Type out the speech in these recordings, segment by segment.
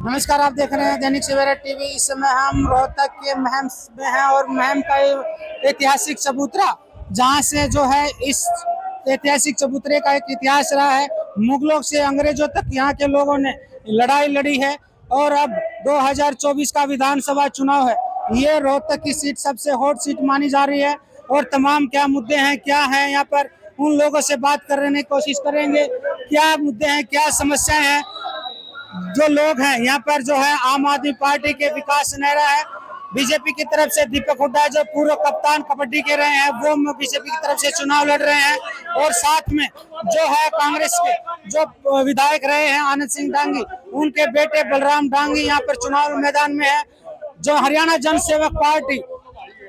नमस्कार, आप देख रहे हैं दैनिक सवेरा टीवी। इस समय हम रोहतक के महम में हैं और महम का ये ऐतिहासिक चबूतरा, जहां से जो है इस ऐतिहासिक चबूतरे का एक इतिहास रहा है। मुगलों से अंग्रेजों तक यहाँ के लोगों ने लड़ाई लड़ी है और अब 2024 का विधानसभा चुनाव है। ये रोहतक की सीट सबसे हॉट सीट मानी जा रही है और तमाम क्या मुद्दे हैं, क्या है यहाँ पर, उन लोगों से बात करने की कोशिश करेंगे। क्या मुद्दे हैं, क्या समस्याएं हैं। जो लोग हैं यहाँ पर जो है आम आदमी पार्टी के विकास नेहरा है, बीजेपी की तरफ से दीपक हुड्डा जो पूर्व कप्तान कबड्डी के रहे हैं वो बीजेपी की तरफ से चुनाव लड़ रहे हैं, और साथ में जो है कांग्रेस के जो विधायक रहे हैं आनंद सिंह डांगी, उनके बेटे बलराम डांगी यहाँ पर चुनाव मैदान में है। जो हरियाणा जन सेवक पार्टी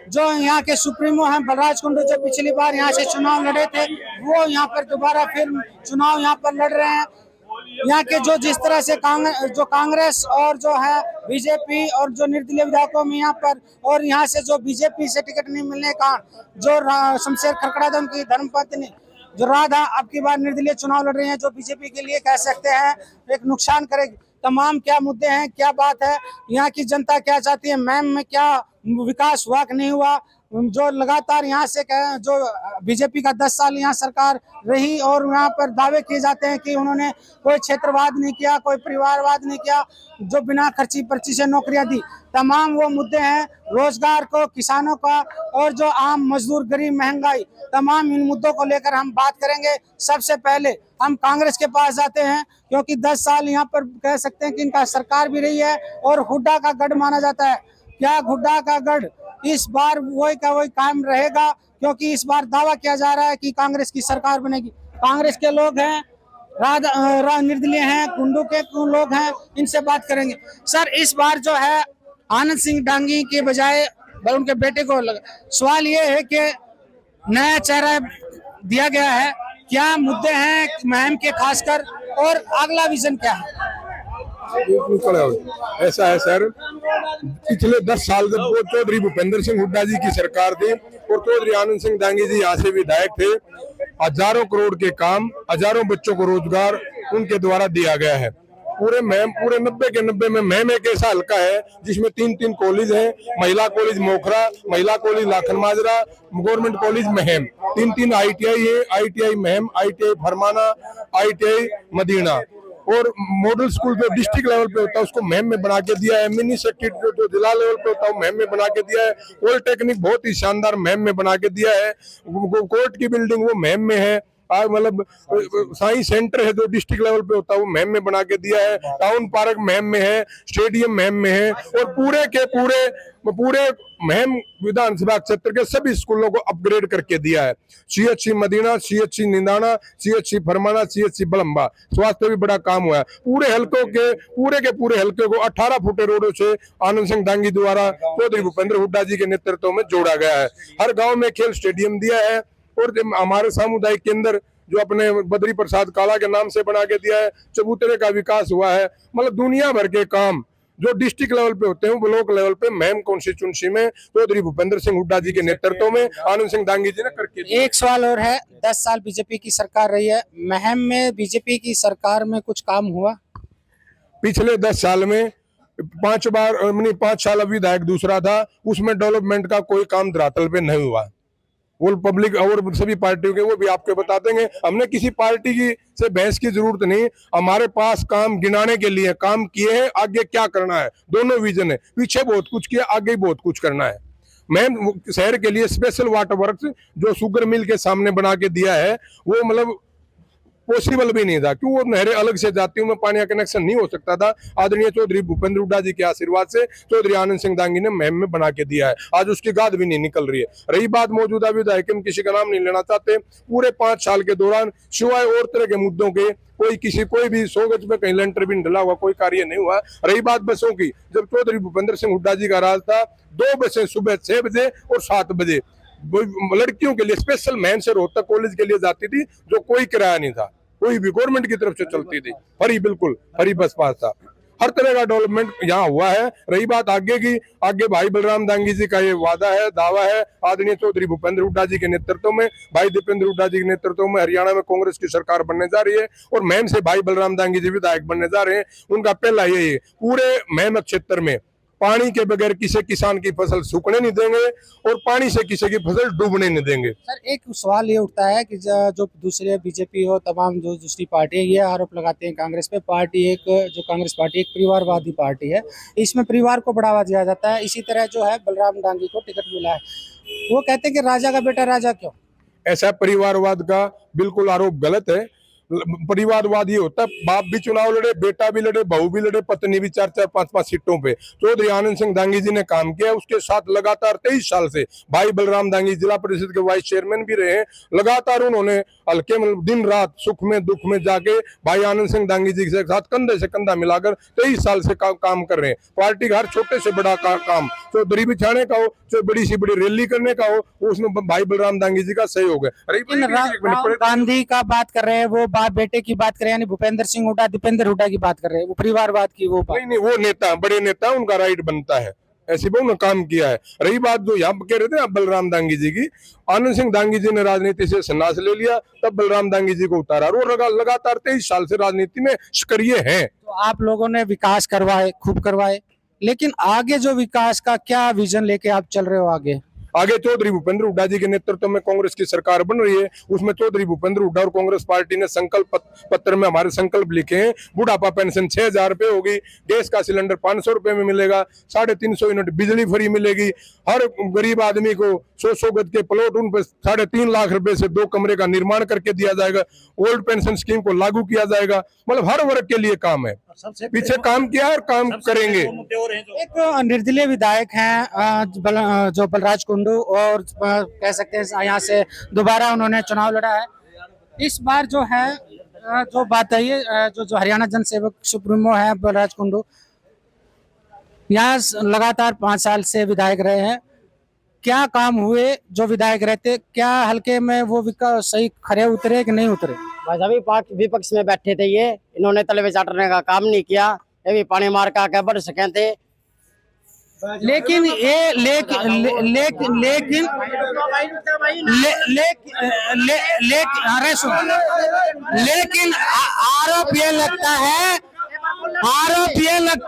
जो यहाँ के सुप्रीमो हैं बलराज कुंडू, जो पिछली बार यहाँ से चुनाव लड़े थे, वो यहाँ पर दोबारा फिर चुनाव यहाँ पर लड़ रहे हैं। यहाँ के जो जिस तरह से कांग्रेस और जो है बीजेपी और जो निर्दलीय विधायकों में यहाँ पर, और यहाँ से जो बीजेपी से टिकट नहीं मिलने का जो शमशेर खड़खड़ादम की धर्मपत्नी जो राधा अब की बार निर्दलीय चुनाव लड़ रही हैं, जो बीजेपी के लिए कह सकते हैं एक नुकसान करेगी। तमाम क्या मुद्दे हैं, क्या बात है, यहाँ की जनता क्या चाहती है, मैम में क्या विकास हुआ कि नहीं हुआ। जो लगातार यहाँ से जो बीजेपी का 10 साल यहाँ सरकार रही और यहाँ पर दावे किए जाते हैं कि उन्होंने कोई क्षेत्रवाद नहीं किया, कोई परिवारवाद नहीं किया, जो बिना खर्ची पर्ची से नौकरियां दी। तमाम वो मुद्दे हैं, रोजगार को, किसानों का, और जो आम मजदूर, गरीब, महंगाई, तमाम इन मुद्दों को लेकर हम बात करेंगे। सबसे पहले हम कांग्रेस के पास जाते हैं, क्योंकि 10 साल यहाँ पर कह सकते हैं कि इनका सरकार भी रही है और हुड्डा का गढ़ माना जाता है। क्या हुड्डा का गढ़ इस बार वही का वही कायम रहेगा? क्योंकि इस बार दावा किया जा रहा है कि कांग्रेस की सरकार बनेगी। कांग्रेस के लोग हैं, निर्दलीय हैं, कुंडू के लोग हैं, इनसे बात करेंगे। सर, इस बार जो है आनंद सिंह डांगी के बजाय उनके बेटे को सवाल ये है कि नया चेहरा दिया गया है, क्या मुद्दे हैं महम के खासकर, और अगला विजन क्या है? ऐसा है सर, पिछले 10 साल जब वो चौधरी भूपेंद्र सिंह हुड्डा जी की सरकार थी और चौधरी आनंद सिंह डांगी जी यहाँ से विधायक थे, हजारों करोड़ के काम, हजारों बच्चों को रोजगार उनके द्वारा दिया गया है। पूरे 90 के 90 में महम एक ऐसा हल्का है जिसमें 3 कॉलेज हैं। महिला कॉलेज मोखरा, महिला college Lakhan Majra, government college Meham, 3 ITI है, ITI Meham, ITI Farmana, ITI Madina, और मॉडल स्कूल जो डिस्ट्रिक्ट लेवल पे होता है उसको महम में बना के दिया है। मिनी सेक्रेटरी जो जिला लेवल पे होता है वो महम में बना के दिया है। पॉलिटेक्निक बहुत ही शानदार महम में बना के दिया है। कोर्ट की बिल्डिंग वो महम में है। मतलब साइंस सेंटर है जो डिस्ट्रिक्ट लेवल पे होता है वो महम में बना के दिया है। टाउन पार्क महम में है, स्टेडियम महम में है, और पूरे महम विधानसभा क्षेत्र के सभी स्कूलों को अपग्रेड करके दिया है। CHC Madina, CHC Nindana, CHC Farmana, CHC Balamba, स्वास्थ्य भी बड़ा काम हुआ है। पूरे के पूरे हल्के को 18 फुटे रोडों से आनंद सिंह डांगी द्वारा चौधरी भूपेंद्र हुड्डा जी के नेतृत्व में जोड़ा गया है। हर गाँव में खेल स्टेडियम दिया है, और हमारे सामुदायिक केंद्र जो अपने बद्री प्रसाद काला के नाम से बना के दिया है। चबूतरे का विकास हुआ है। मतलब दुनिया भर के काम जो डिस्ट्रिक्ट लेवल पे होते हैं ब्लॉक लेवल पे महम कॉन्स्टिट्यूंसी में चौधरी भूपेंद्र सिंह हुड्डा जी के नेतृत्व में आनंद सिंह डांगी जी ने करके दिया। एक सवाल और है, 10 साल बीजेपी की सरकार रही है, महम में बीजेपी की सरकार में कुछ काम हुआ? पिछले 10 साल में 5 साल अभी विधायक दूसरा था, उसमें डेवलपमेंट का कोई काम धरातल पे नहीं हुआ। वो पब्लिक और सभी पार्टियों के वो भी आपको बता देंगे। हमने किसी पार्टी की से बहस की जरूरत नहीं। हमारे पास काम गिनाने के लिए काम किए हैं, आगे क्या करना है, दोनों विजन है। पीछे बहुत कुछ किया, आगे बहुत कुछ करना है। मैं शहर के लिए स्पेशल वाटर वर्क्स जो शुगर मिल के सामने बना के दिया है वो मतलब पॉसिबल भी नहीं था, क्यों वो नहरें अलग से जाती हूँ, में पानी का कनेक्शन नहीं हो सकता था। आदरणीय चौधरी भूपेंद्र हुड्डा जी के आशीर्वाद से चौधरी आनंद सिंह डांगी ने महम में बना के दिया है। आज उसकी गाद भी नहीं निकल रही है। रही बात मौजूदा विधायक, हम किसी का नाम नहीं लेना चाहते, पूरे 5 साल के दौरान सिवाय और तरह के मुद्दों के कोई भी 100 गज में कहीं लेंटर भी डला हुआ कोई कार्य नहीं हुआ। रही बात बसों की, जब चौधरी भूपेंद्र सिंह हुड्डा जी का राज था 2 बसें सुबह 6 बजे और 7 बजे लड़कियों के लिए स्पेशल महम से रोहतक कॉलेज के लिए जाती थी, जो कोई किराया नहीं था, कोई भी गवर्नमेंट की तरफ से चलती थी। फ्री, बिल्कुल फ्री बस पास था। हर तरह का डेवलपमेंट यहाँ हुआ है। रही बात आगे की, आगे भाई बलराम दांगी जी का ये वादा है, दावा है, आदरणीय चौधरी भूपेंद्र हुड्डा जी के नेतृत्व में, भाई दीपेंद्र हुड्डा जी के नेतृत्व में हरियाणा में कांग्रेस की सरकार बनने जा रही है और महम से भाई बलराम दांगी जी विधायक बनने जा रहे हैं। उनका पहला यही है, पूरे महम क्षेत्र में पानी के बगैर किसी किसान की फसल सूखने नहीं देंगे और पानी से किसी की फसल डूबने नहीं देंगे। सर एक सवाल ये उठता है कि जो दूसरे बीजेपी हो, तमाम जो दूसरी पार्टी है, ये आरोप लगाते हैं कांग्रेस पे, जो कांग्रेस पार्टी एक परिवारवादी पार्टी है, इसमें परिवार को बढ़ावा दिया जाता है। इसी तरह जो है बलराम दांगी को टिकट मिला है, वो कहते हैं कि राजा का बेटा राजा क्यों। ऐसा परिवारवाद का बिल्कुल आरोप गलत है। परिवारवाद ये होता है, बाप भी चुनाव लड़े, बेटा भी लड़े, बहू भी लड़े, पत्नी भी 4-4, 5-5 सीटों पे। चौधरी आनंद सिंह दांगी जी ने काम किया, उसके साथ लगातार 23 साल से भाई बलराम दांगी जिला परिषद के वाइस चेयरमैन भी रहे हैं। लगातार उन्होंने हल्के में दिन रात सुख में दुख में जाके भाई आनंद सिंह दांगी जी के साथ कंधे से कंधा मिलाकर 23 साल से काम कर रहे हैं। पार्टी का हर छोटे से बड़ा काम, चाहे दरी बिछाने का हो, चाहे बड़ी सी बड़ी रैली करने का हो, उसमें भाई बलराम दांगी जी का सहयोग है। राहुल गांधी का बात कर रहे हैं, वो बाप बेटे की बात कर रहे हैं, यानी भूपेंद्र सिंह हुड्डा दीपेंद्र हुड्डा की बात कर रहे हैं, वो परिवारवाद की वो बात नहीं, वो नेता बड़े नेता, उनका राइट बनता है, ऐसे भी उन्होंने काम किया है। रही बात जो यहाँ कह रहे थे आप बलराम दांगी जी की, आनंद सिंह दांगी जी ने राजनीति से संन्यास ले लिया, तब बलराम दांगी जी को उतारा और लगातार 23 साल से राजनीति में सक्रिय हैं। तो आप लोगों ने विकास करवाए, खूब करवाए, लेकिन आगे जो विकास का क्या विजन लेके आप चल रहे हो आगे चौधरी भूपेंद्र हुड्डा जी के नेतृत्व में कांग्रेस की सरकार बन रही है। उसमें चौधरी भूपेंद्र हुड्डा और कांग्रेस पार्टी ने संकल्प पत्र में हमारे संकल्प लिखे हैं। बुढ़ापा पेंशन 6,000 रुपए होगी, गैस का सिलेंडर 500 रुपए में मिलेगा, 350 यूनिट बिजली फ्री मिलेगी, हर गरीब आदमी को 100 गज के प्लॉट उन पर 3.5 लाख रुपए से 2 कमरे का निर्माण करके दिया जाएगा। ओल्ड पेंशन स्कीम को लागू किया जाएगा। मतलब हर वर्ग के लिए काम है, पीछे काम किया और काम करेंगे। एक निर्दलीय विधायक हैं जो बलराज कुंडू, और कह सकते हैं यहाँ से दोबारा उन्होंने चुनाव लड़ा है। इस बार जो है जो बात है, ये जो हरियाणा जन सेवक सुप्रीमो है बलराज कुंडू, यहाँ लगातार 5 साल से विधायक रहे हैं। क्या काम हुए जो विधायक रहते, क्या हल्के में वो विकास सही खरे उतरे कि नहीं उतरे? बस अभी विपक्ष में बैठे थे, ये इन्होंने तलवे चाटने का काम नहीं किया, ये भी पानी मार का बढ़ सके थे। लेकिन ये लेकिन आरोप ये लगता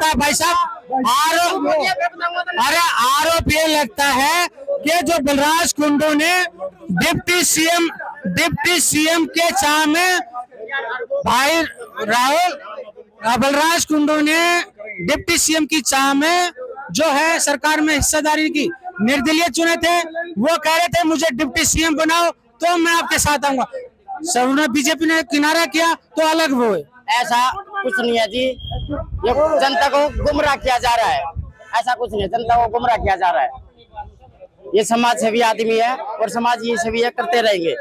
है भाई साहब, आरोप ये लगता है कि जो बलराज कुंडू ने डिप्टी सीएम के चाह में, भाई राहुल बलराज कुंडू ने डिप्टी सीएम की चाह में जो है सरकार में हिस्सेदारी की, निर्दलीय चुने थे, वो कह रहे थे मुझे डिप्टी सीएम बनाओ तो मैं आपके साथ आऊंगा। सबने बीजेपी ने किनारा किया तो अलग वो है। ऐसा कुछ नहीं है जी, ये जनता को गुमराह किया जा रहा है, ऐसा कुछ नहीं, जनता को गुमराह किया जा रहा है। ये समाज सेवी आदमी है और समाज ये सेवी करते रहेंगे।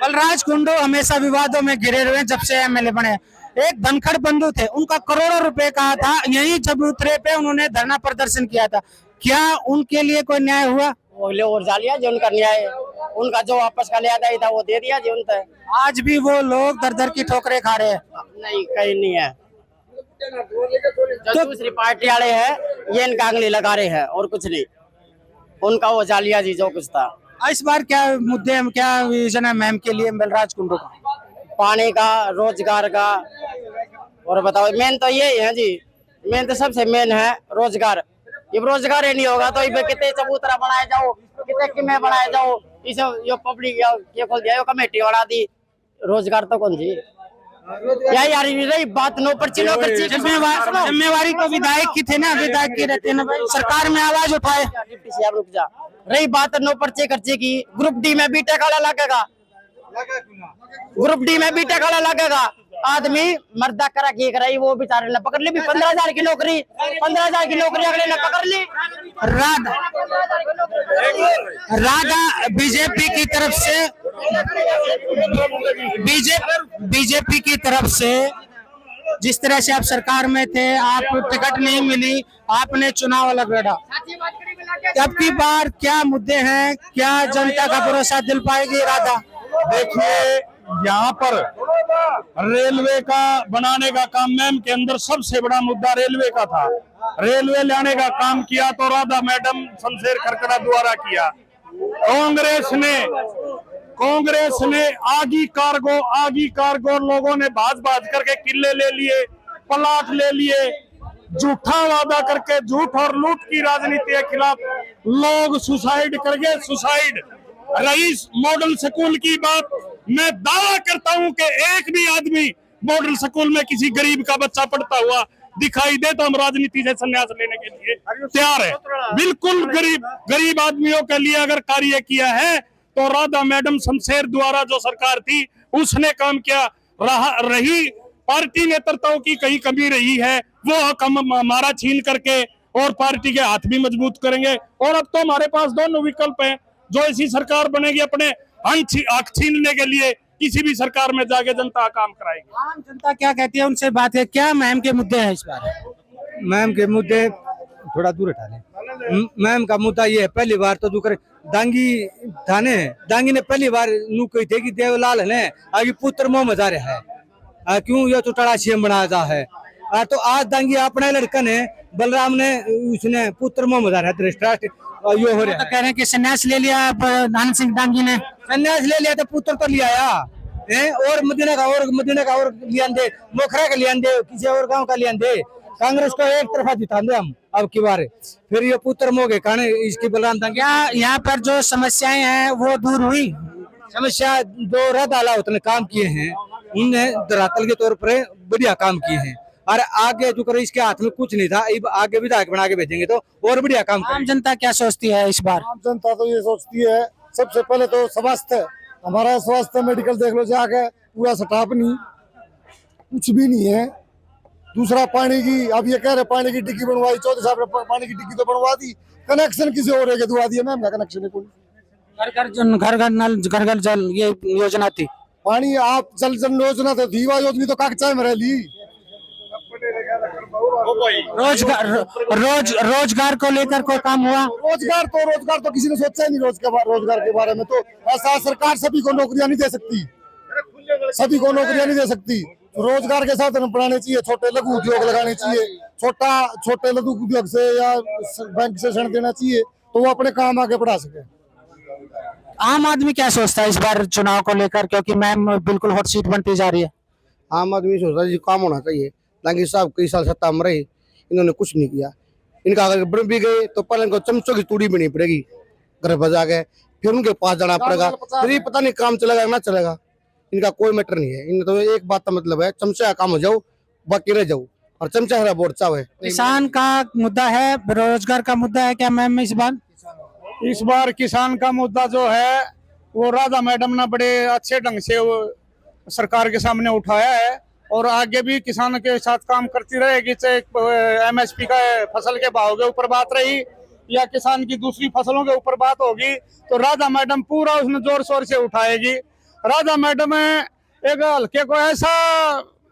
बलराज कुंडू हमेशा विवादों में घिरे हुए जब से एमएलए बने। एक धनखड़ बंधु थे, उनका करोड़ों रुपए का था, यही चबूतरे पे उन्होंने धरना प्रदर्शन किया था। क्या उनके लिए कोई न्याय हुआ? और जालिया जो उनका न्याय, उनका जो वापस का लिया था वो दे दिया जी उनसे। आज भी वो लोग दर दर की ठोकरें खा रहे हैं। नहीं, कहीं नहीं है। जो दूसरी पार्टी वाले हैं ये इनका आंगली लगा रहे हैं और कुछ नहीं, उनका वो जालिया जी जो कुछ था। इस बार क्या मुद्दे, क्या विजन है मैम के लिए बलराज कुंडू का? पानी का, रोजगार का, और बताओ मेन तो ये है जी, मेन तो सबसे मेन है रोजगार। ये रोजगार ही नहीं होगा तो कितने चबूतरा बनाए जाओ, कितने किमे बनाए जाओ, इसे यो पब्लिक ये खोल दिया, यो कमेटी बढ़ा दी, रोजगार तो कौन सी यार रही बात। नो पर्ची जिम्मेवारी तो विधायक की थे ना, विधायक की रहते ना भाई, सरकार में आवाज उठाए। रुक जा, रही बात नो पर्चे खर्चे की, ग्रुप डी में बीटेक वाला लगेगा, ग्रुप डी में बीटेक वाला लगेगा, आदमी मर्दा करा की कराई, वो बेचारे ने पकड़ ली भी 15,000 की नौकरी, 15,000 की नौकरी अगले ने पकड़ ली। राधा बीजेपी की तरफ से जिस तरह से आप सरकार में थे, आप टिकट नहीं मिली, आपने चुनाव अलग लड़ा, अब की बार क्या मुद्दे हैं, क्या जनता का भरोसा दिल पाएगी राधा? देखिए, यहाँ पर रेलवे का बनाने का काम मैम के अंदर सबसे बड़ा मुद्दा रेलवे का था। रेलवे लाने का काम किया तो राधा मैडम शमशेर खरकड़ा द्वारा किया। कांग्रेस ने आगी कार्गो लोगों ने भाज करके किले ले लिए, प्लाट ले लिए, झूठा वादा करके झूठ और लूट की राजनीति के खिलाफ लोग सुसाइड कर गए। सुसाइड रईस मॉडल स्कूल की बात मैं दावा करता हूं कि एक भी आदमी मॉडल स्कूल में किसी गरीब का बच्चा पढ़ता हुआ दिखाई दे तो हम राजनीति से संन्यास लेने के लिए तैयार है। बिल्कुल गरीब आदमियों के लिए अगर कार्य किया है तो राधा मैडम शमशेर द्वारा जो सरकार थी उसने काम किया। रही पार्टी नेतृत्वों की कहीं कमी रही है, वो हक हम हमारा छीन करके और पार्टी के हाथ भी मजबूत करेंगे। और अब तो हमारे पास दोनों विकल्प हैं, जो ऐसी सरकार बनेगी अपने हक छीनने के लिए किसी भी सरकार में जाके जनता काम कराएगी। आम जनता क्या कहती है, उनसे बात है। क्या मैम के मुद्दे हैं इस बार? मैम के मुद्दे थोड़ा दूर हटा लें। मैम का मुद्दा ये है, पहली बार तो दुकर दांगी थाने दांगी ने पहली बार नू कही थे कि देवलाल ने आगे पुत्र मोह मजा रहा है, क्यों ये तो टड़ा सीएम बनाया है। तो आज दांगी अपने लड़कन है बलराम ने उसने पुत्र मोह मजा रहा है। यो हो रहा है, तो कह रहे हैं कि संन्यास ले लिया आनंद सिंह डांगी ने। संन्यास ले लिया तो पुत्र तो लिया और मदीना का और लिया दे, मोखरा का लिया दे, किसी और गांव का लिया दे। कांग्रेस को एक तरफा जिता दे हम अब की बार, फिर ये पुत्र मोह के कारण इसकी बलराम दांगी। क्या यहाँ पर जो समस्याएं हैं वो दूर हुई? समस्या जो रद अलाउत ने काम किए हैं उनने धरातल के तौर पर बढ़िया काम किए हैं, और आगे जो करे इसके हाथ में कुछ नहीं था, अब आगे विधायक बना के भेजेंगे तो और बढ़िया काम। आम जनता क्या सोचती है इस बार? आम जनता तो ये सोचती है, सबसे पहले तो स्वास्थ्य, हमारा स्वास्थ्य मेडिकल देख लो जाके, पूरा स्टाफ नहीं, कुछ भी नहीं है। दूसरा पानी की, अब ये कह रहे पानी की डिग्गी बनवाई, चौधरी साहब ने पानी की डिग्गी तो बनवा दी, कनेक्शन किसी और के दुआ दिया मैम का कनेक्शन है। घर घर नल घर घर जल ये योजना थी। पानी आप जल जन योजना तो थी, वह योजना तो कागजात में रह ली। रोजगार को लेकर कोई काम हुआ? रोजगार तो किसी ने सोचा ही नहीं। रोजगार के बारे में तो ऐसा सरकार सभी को नौकरियां नहीं दे सकती, रोजगार के साधन बढ़ाने चाहिए, छोटे लघु उद्योग लगाने चाहिए, छोटे लघु उद्योग से या बैंक से ऋण देना चाहिए तो वो अपने काम आगे बढ़ा सके। आम आदमी क्या सोचता है इस बार चुनाव को लेकर, क्योंकि मैम बिल्कुल हॉट सीट बनती जा रही है? आम आदमी सोचता है काम होना चाहिए। दांगी साहब कई साल सत्ता में रहे, इन्होंने कुछ नहीं किया। इनका अगर बन भी गए तो पहले इनको चमचों की तूड़ी भी नहीं पड़ेगी, घर बजा के फिर उनके पास जाना पड़ेगा, फिर ये पता नहीं काम चलेगा ना चलेगा। इनका कोई मैटर नहीं है, इनका तो एक बात का मतलब है, चमचे का काम हो जाओ बाकी रह जाओ, और चमचा हरा वोट चाहे। किसान का मुद्दा है, बेरोजगार का मुद्दा है क्या मैम इस बार किसान का मुद्दा जो है वो राधा मैडम ने बड़े अच्छे ढंग से वो सरकार के सामने उठाया है, और आगे भी किसानों के साथ काम करती रहेगी। चाहे MSP का फसल के भाव के ऊपर बात रही या किसान की दूसरी फसलों के ऊपर बात होगी, तो राधा मैडम पूरा उसमें जोर शोर से उठाएगी। राधा मैडम एक हल्के को ऐसा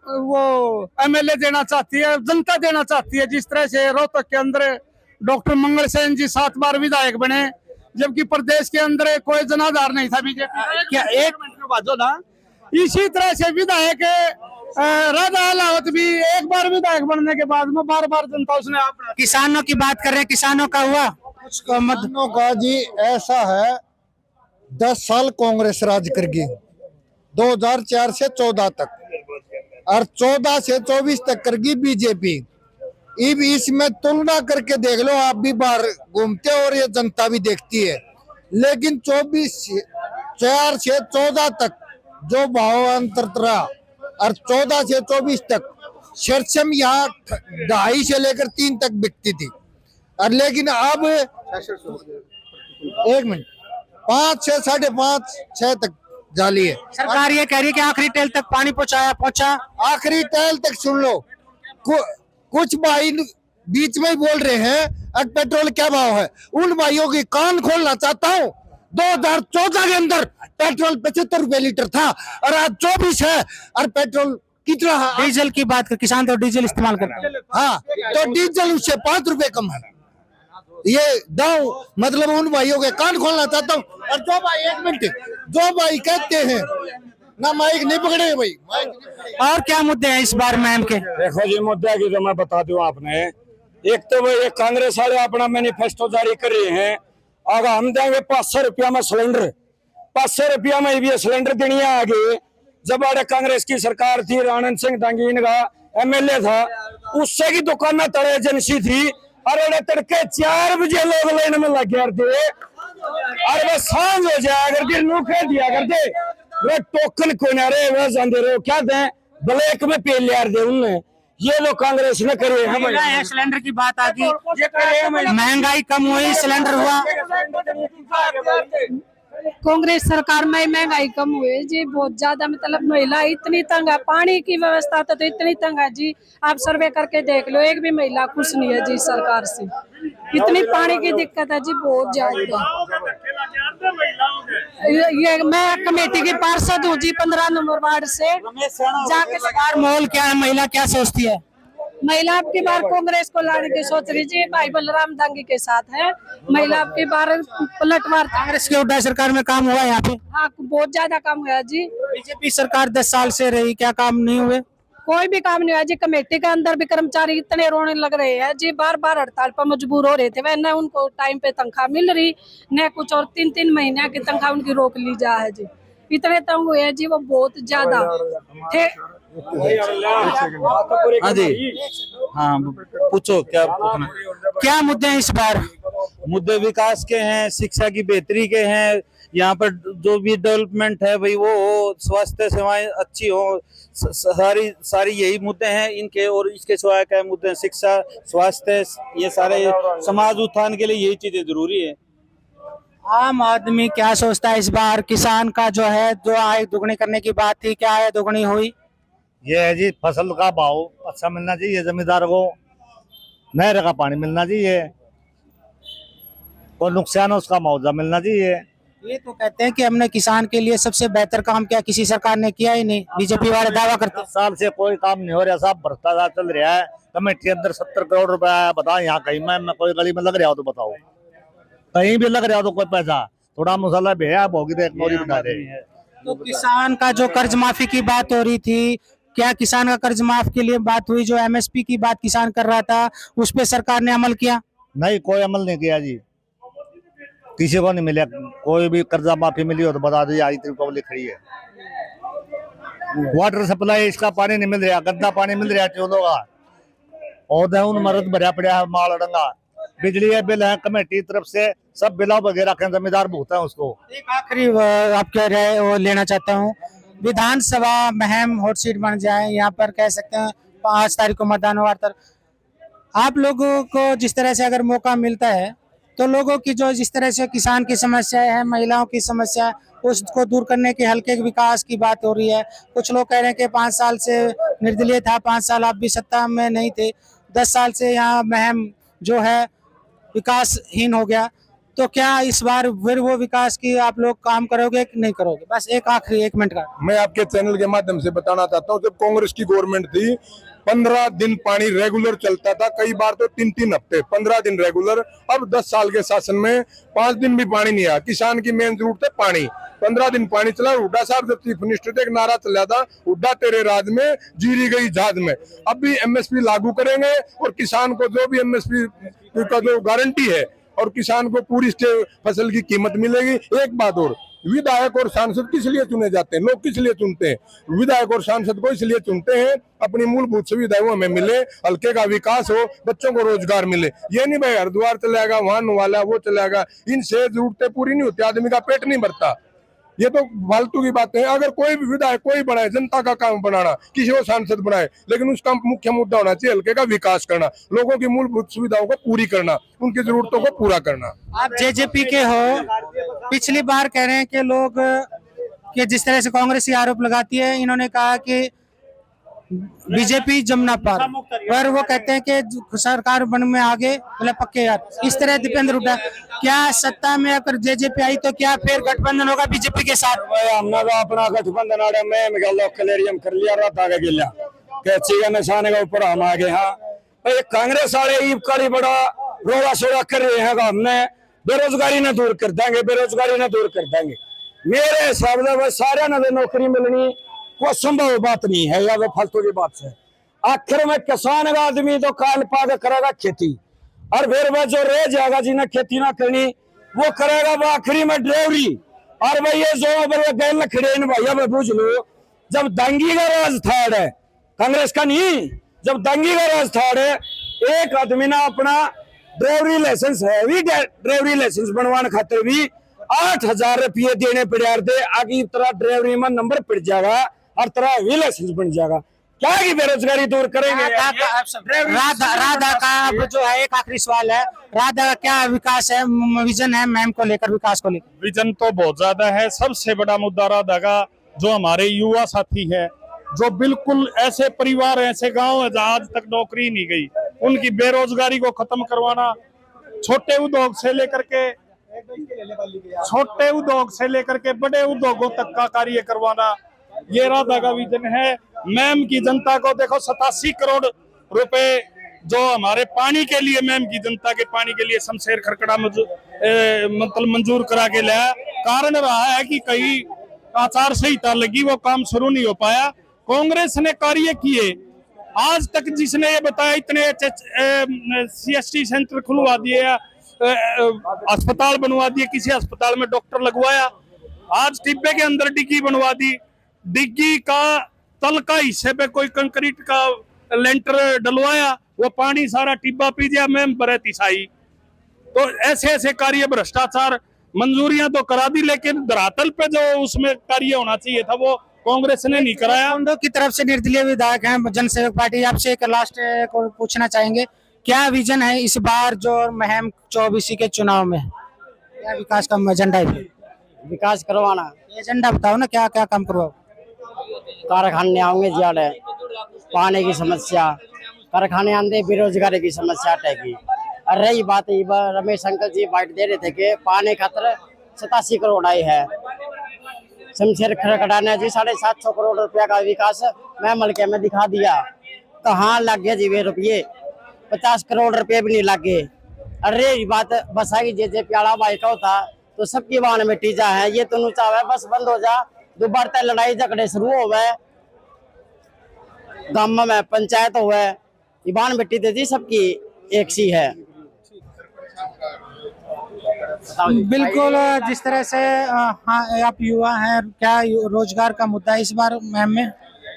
वो MLA देना चाहती है, जनता देना चाहती है, जिस तरह से रोहतक के अंदर डॉक्टर मंगल सेन जी 7 बार विधायक बने, जबकि प्रदेश के अंदर कोई जनाधार नहीं था बीजेपी। क्या एक मिनट में बाजो ना, इसी तरह से विधायक राधा अलावत भी एक बार विधायक बनने के बाद में बार जनता उसने अपना। किसानों की बात कर रहे हैं, किसानों का हुआ कुछ? किसानों का जी ऐसा है, 10 साल कांग्रेस राज कर गई, 2004 से 14 तक, और 14 से 24 तक कर गई बीजेपी। अब इसमें तुलना करके देख लो, आप भी बाहर घूमते हो और ये जनता भी देखती है, लेकिन 4 से 14 तक जो भाव अंतर रहा, और 14 से 24 तक शर्चम यहाँ 2.5 से लेकर 3 तक बिकती थी, और लेकिन अब 1 मिनट 5 से 5.5 6 तक जाली है। सरकार ये कह रही है कि आखिरी तेल तक पानी पहुंचा। आखिरी तेल तक सुन लो, कुछ भाई बीच में ही बोल रहे हैं अब पेट्रोल क्या भाव है। उन भाइयों की कान खोलना चाहता हूँ, 2014 के अंदर पेट्रोल 75 रुपए लीटर था, और आज 24 है, और पेट्रोल कितना है? डीजल की बात कर, किसान तो डीजल इस्तेमाल करते हैं। हाँ, तो डीजल उससे 5 रुपए कम है। ये दाव मतलब उन भाइयों के कान खोलना चाहता हूँ। और जो भाई 1 मिनट, जो भाई कहते हैं ना माइक नहीं पकड़े भाई, माइक नहीं पकड़े। और क्या मुद्दे हैं इस बार मैम के? देखो जी, मुद्दा की तो मैं बता दूं आपने, एक तो वो एक कांग्रेस वाले अपना मैनिफेस्टो जारी कर रहे हैं, अगर हम देंगे 500 रुपया में सिलेंडर, 500 रुपया में भी सिलेंडर देनी है आगे। जब आड़े कांग्रेस की सरकार थी, आनंद सिंह दांगी का MLA था, उससे की दुकान तड़े एजेंसी थी, और अरे तड़के 4 बजे लोग लाइन में लग गए थे, और वह सांझ हो जाया करते, नू कह दिया करते वे टोकन को ना रहे, वह जाते रहे क्या दें, ब्लैक में पे लिया दे उनने। ये लोग कांग्रेस ने करे हैं। सिलेंडर की बात आ गई, महंगाई कम हुई, सिलेंडर हुआ। कांग्रेस सरकार में महंगाई कम हुई जी, बहुत ज्यादा, मतलब महिला इतनी तंग है, पानी की व्यवस्था तो इतनी तंग है जी, आप सर्वे करके देख लो, एक भी महिला खुश नहीं है जी सरकार से, इतनी पानी की दिक्कत है जी, बहुत ज्यादा। ये मैं कमेटी की पार्षद हूँ जी, 15 नंबर वार्ड से जाके। माहौल क्या है, महिला क्या सोचती है? महिला आपकी बार कांग्रेस को लाने की सोच रही जी, भाई बलराम दांगी के साथ है, महिला आपकी बार पलटवार। कांग्रेस की हुड्डा सरकार में काम हुआ यहाँ पे? हाँ, बहुत ज्यादा काम हुआ जी। बीजेपी सरकार 10 साल से रही, क्या काम नहीं हुए? कोई भी काम नहीं हुआ जी, कमेटी के अंदर भी कर्मचारी इतने रोने लग रहे हैं जी, बार बार हड़ताल पर मजबूर हो रहे थे, वह न उनको टाइम पे तनख्वाह मिल रही न कुछ, और 3-3 महीने की तनख्वाह उनकी रोक ली जा है जी, इतने तंग हुए हैं जी वो बहुत ज्यादा थे। हाँ जी, हाँ पूछो क्या पूछना। क्या मुद्दे हैं इस बार? मुद्दे विकास के हैं, शिक्षा की बेहतरी के हैं, यहाँ पर जो भी डेवलपमेंट है भाई वो हो, स्वास्थ्य सेवाएं अच्छी हो, सारी यही मुद्दे हैं इनके। और इसके सिवाय क्या मुद्दे हैं, शिक्षा, स्वास्थ्य, ये सारे समाज उत्थान के लिए यही चीजें जरूरी है। आम आदमी क्या सोचता है इस बार? किसान का जो है, जो आय दुगनी करने की बात थी, क्या आय दुगनी हुई? ये है जी, फसल का भाव अच्छा मिलना चाहिए, जमींदार को नहर का पानी मिलना चाहिए, और नुकसान है उसका मुआवजा मिलना चाहिए। ये तो कहते हैं कि हमने किसान के लिए सबसे बेहतर काम किया, किसी सरकार ने किया ही नहीं, बीजेपी वाले दावा करते हैं। 10 साल से कोई काम नहीं हो रहा, सब भ्रष्टाचार चल रहा है। कमेटी के अंदर 70 करोड़ रुपया आया, बताओ यहाँ कहीं में कोई गली में लग रहा हो तो बताओ, कहीं भी लग रहा हो तो कोई पैसा, थोड़ा मसाला भेजा भोगी तो एक मोरी बना रहे। तो किसान का जो कर्ज माफी की बात हो रही थी, क्या किसान का कर्ज माफ के लिए बात हुई? जो MSP की बात किसान कर रहा था, उस पे सरकार ने अमल किया? नहीं, कोई अमल नहीं किया जी, किसी को नहीं मिला। कोई भी कर्जा माफी मिली हो तो बता दीजिए, आज इतनी पब्लिक खड़ी है। वाटर सप्लाई इसका पानी नहीं मिल रहा, गंदा पानी मिल रहा है ट्यूबों का, और उन मरद भरा पड़ा है माल अड़ंगा। बिजली है बिल है, कमेटी तरफ से सब बिलों वगैरह के जमींदार भुगता है उसको। एक आखिरी आपके राय वो लेना चाहता हूँ, विधानसभा महम हॉट सीट बन जाए, यहाँ पर कह सकते हैं 5 तारीख को मतदान हुआ, आप लोगों को जिस तरह से अगर मौका मिलता है तो लोगों की जो जिस तरह से किसान की समस्या है, महिलाओं की समस्या, उसको दूर करने के हल्के विकास की बात हो रही है। कुछ लोग कह रहे हैं कि 5 साल से निर्दलीय था, 5 साल आप भी सत्ता में नहीं थे, 10 साल से यहाँ महम जो है विकासहीन हो गया, तो क्या इस बार फिर वो विकास की आप लोग काम करोगे कि नहीं करोगे? बस एक आखिरी 1 मिनट का मैं आपके चैनल के माध्यम से बताना चाहता हूँ, जब कांग्रेस की गवर्नमेंट थी 15 दिन पानी रेगुलर चलता था, कई बार तो 3-3 हफ्ते, 15 दिन रेगुलर। अब 10 साल के शासन में 5 दिन भी पानी नहीं आया। किसान की मेन जरूरत है पानी, 15 दिन पानी चला। हुड्डा साहब जब चीफ मिनिस्टर थे, एक नारा चला था, हुड्डा तेरे राज में जीरी गई जहाज में। अब भी MSP लागू करेंगे, और किसान को जो भी MSP का जो गारंटी है, और किसान को पूरी फसल की कीमत मिलेगी। एक बात और, विधायक और सांसद किस लिए चुने जाते हैं? लोग किस लिए चुनते हैं? विधायक और सांसद को इसलिए चुनते हैं अपनी मूलभूत सुविधाएं हमें मिले, हल्के का विकास हो, बच्चों को रोजगार मिले। ये नहीं भाई हरिद्वार चलेगा, वहां वाला वो चलेगा, इनसे जरूरतें पूरी नहीं होती, आदमी का पेट नहीं भरता। ये तो फालतू की बातें हैं। अगर कोई भी विधायक कोई बनाए, जनता का काम बनाना, किसी को सांसद बनाए, लेकिन उसका मुख्य मुद्दा होना चाहिए हल्के का विकास करना, लोगों की मूलभूत सुविधाओं को पूरी करना, उनकी जरूरतों को पूरा करना। आप JJP के हो, पिछली बार कह रहे हैं कि लोग कि जिस तरह से कांग्रेस ये आरोप लगाती है, इन्होंने कहा कि बीजेपी जमुना पर वो कहते हैं कि सरकार बन में आगे मतलब पक्के यार, इस तरह दीपेंद्र हुड्डा। क्या सत्ता में अगर JJP आई तो क्या फिर गठबंधन होगा बीजेपी के साथ? हमने तो अपना गठबंधन आड़े में कलेरियम कर लिया, रहता का गिला कैची का निशाने के ऊपर हम आगे। हाँ भाई, कांग्रेस वाले ईब काली बड़ा रोड़ा सोड़ा कर रहे हैं, हमने बेरोजगारी न दूर कर देंगे, बेरोजगारी न दूर कर देंगे। मेरे हिसाब से वह सारे ने नौकरी मिलनी कोई संभव बात नहीं है, या वो फालतू की बात है। आखिर में किसान का आदमी तो काल पाग करेगा खेती, और फिर वह जो रह जाएगा जिन्हें खेती ना करनी वो करेगा वो आखिरी में ड्राइवरी। और भाई ये जो गैल खड़े इन भैया मैं पूछ लो, जब दंगी का राज था कांग्रेस का नहीं, जब दंगी का राज था एक आदमी ना अपना ड्राइवरी लाइसेंस है भी ड्राइवरी लाइसेंस बनवाने खातिर भी 8,000 रुपये देने पड़े थे। आगे तरह ड्राइवरी में नंबर पड़ जाएगा और तरह भी लाइसेंस बन जाएगा। क्या की बेरोजगारी दूर करेंगे? राधा का अब जो है एक आखिरी सवाल है, राधा का क्या विकास है, विजन है मैम को लेकर, विकास को लेकर? विजन तो बहुत ज्यादा है। सबसे बड़ा मुद्दा राधा का जो हमारे युवा साथी है, जो बिल्कुल ऐसे परिवार ऐसे गांव है जहां आज तक नौकरी नहीं गई, उनकी बेरोजगारी को खत्म करवाना, छोटे उद्योग से लेकर के बड़े उद्योगों तक का कार्य करवाना, ये राधा का विजन है। मैम की जनता को देखो 87 करोड़ रुपए जो हमारे पानी के लिए, मैम की जनता के पानी के लिए शमशेर खरकड़ा मतलब मंजूर करा के लाया। कारण रहा है कि कई आचार संहिता लगी, वो काम शुरू नहीं हो पाया। कांग्रेस ने कार्य किए, आज तक जिसने ये बताया इतने CST सेंटर खुलवा दिए, अस्पताल बनवा दिए, किसी अस्पताल में डॉक्टर लगवाया, आज टिब्बे के अंदर डिग्गी बनवा दी, डिग्गी का तल का हिस्से पे कोई कंक्रीट का लेंटर डलवाया, वो पानी सारा टिब्बा पी गया, मैम बरती साई। तो ऐसे ऐसे कार्य, भ्रष्टाचार, मंजूरियां तो करा दी, लेकिन धरातल पे जो उसमें कार्य होना चाहिए था वो कांग्रेस ने नहीं कराया। उन की तरफ से निर्दलीय विधायक हैं जनसेवक पार्टी, आपसे एक लास्ट को पूछना चाहेंगे, क्या विजन है इस बार जो महम 24 के चुनाव में, क्या विकास का एजेंडा है? विकास करवाना, एजेंडा बताओ ना, क्या क्या काम करवाओ? कारखाने आएंगे ज्यादा, पानी की समस्या, कारखाने आंदे, बेरोजगारी की समस्या हटेगी। और रही बात रमेश अंकल जी बाइट दे रहे थे कि पानी खातर 87 करोड़ आए है, शमशेर खरकड़ा ने जी 750 करोड़ रुपया का विकास मैं मलके में दिखा दिया। कहाँ लग गया जी वे रुपये? 50 करोड़ रुपये भी नहीं लगे। अरे बात बस आई जे प्याला भाई का होता तो सबकी बाण मिट्टी जा है, ये तो चाहे बस बंद हो जा, दोबारा लड़ाई झगड़े शुरू हो गए, गांव में पंचायत हुआ, बाण मिट्टी दे दी सबकी एक सी है। बिल्कुल, जिस तरह से हाँ आप युवा हैं, क्या रोजगार का मुद्दा है इस बार मैम में?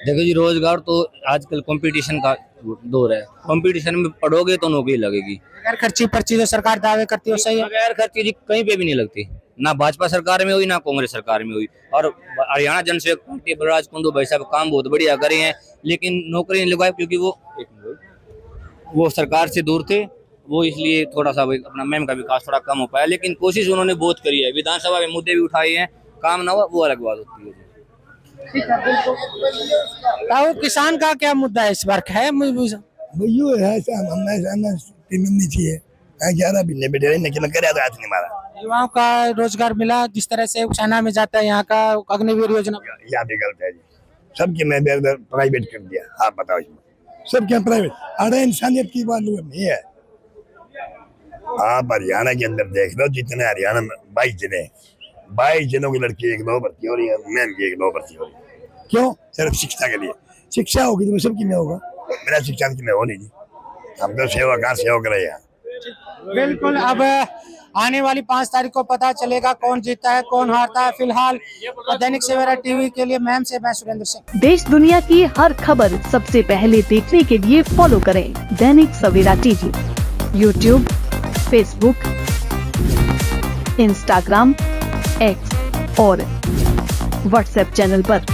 देखो जी, रोजगार तो आजकल कंपटीशन का दौर है, कंपटीशन में पढ़ोगे तो नौकरी लगेगी। बगैर खर्ची पर्ची जो सरकार दावे करती है सही है? बगैर खर्ची जी कहीं पे भी नहीं लगती, ना भाजपा सरकार में हुई ना कांग्रेस सरकार में हुई। और हरियाणा जनसेवक पार्टी बलराज कुंडू भाई साहब काम बहुत बढ़िया करे हैं, लेकिन नौकरी नहीं लगाए क्योंकि वो सरकार से दूर थे, वो इसलिए थोड़ा सा अपना मैम का विकास थोड़ा कम हो पाया। लेकिन कोशिश उन्होंने बहुत करी है, विधानसभा में मुद्दे भी उठाए हैं, काम ना हुआ वो अलग बात होती है। तो किसान का क्या मुद्दा है इस बार? है युवाओं का रोजगार मिला, जिस तरह से सेना में जाता है यहाँ का अग्निवीर योजना, यह भी गलत है जी, सबके मैं प्राइवेट कर दिया। आप बताओ, सबके प्राइवेट, अरे इंसानियत की बात नहीं है। आप हरियाणा के अंदर देख लो, जितने हरियाणा में 22 जनों की लड़की 1-2 भर्ती हो रही है, मैम की 1-2 भर्ती हो रही है। क्यों? सिर्फ शिक्षा के लिए। शिक्षा होगी तो सबकी में होगा, मेरा शिक्षा की में हो नहीं जी, हम तो सेवक रहे हैं। बिल्कुल, अब आने वाली 5 तारीख को पता चलेगा कौन जीतता है कौन हारता है। फिलहाल दैनिक सवेरा टीवी के लिए मैम से मैं सुरेंद्र सिंह। देश दुनिया की हर खबर सबसे पहले देखने के लिए फॉलो करें Dainik Savera TV, YouTube, Facebook, Instagram, X और व्हाट्सएप चैनल पर।